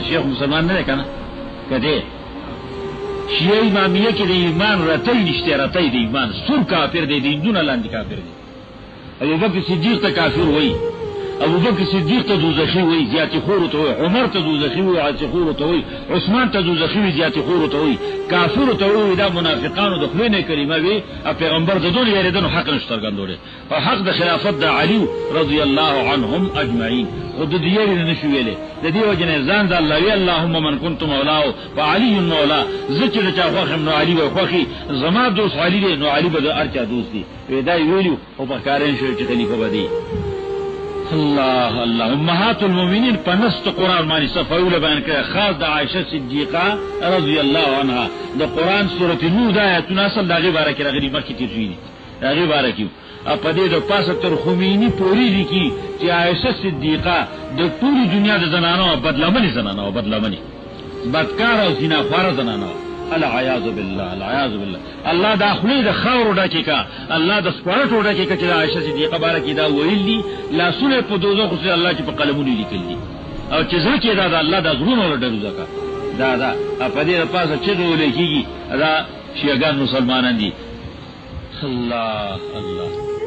شیخ مسلمان نه کنه کده شیعه امامیه کې د ایمان رتل نشته رتل د ایمان سور کافر دی دین لاندې کافر دی ابو بکر صدیق ته کافر وای ابو بکر صدیق ته دوزخی وای زیات خور ته وای عمر ته دوزخی وای عاص خور ته وای عثمان ته دوزخی وای زیات خور ته وای کافر ته وای دا منافقانو د خلینه کریمه وی پیغمبر د دون یریدنو حق نشته ګندوره او حق د خلافت د علی رضی الله عنهم اجمعین خود دې یې نشو ویلې د دې وجنه ځان د الله وی اللهم من كنت مولاه فعلي مولا ذکر چا خو هم نو علی و خوخي زما دوست علی دی نو علی به ارچا دوست دی دا ویلو او په کارن شو چې خلیفہ بدی الله الله امهات المؤمنین پنست قرآن مانی صفاول بیان کړه خاص د عائشه صدیقه رضی الله عنها د قرآن سورۃ نور د آیاتونه اصل دغه باره کې راغلي مخکې تیری دغه باره کې په دې د پاسه تر خمینی پوری دي کی چې عائشه صدیقه د ټول دنیا د زنانو بدلمنی بدکار او زناخوار زنانو العیاذ بالله العیاذ بالله الله داخلي د خاور ډکه کا الله د سپارټ ډکه چې عائشه صدیقه بارک دا ویلي لا سونه په دوزخ سره الله چې په قلمونو لیکل دي او چې ځکه دا الله د زړونو ورډرو ځکه دا په دې پاسه چې ولې کیږي دا شیعاګان مسلمانان دي الله الله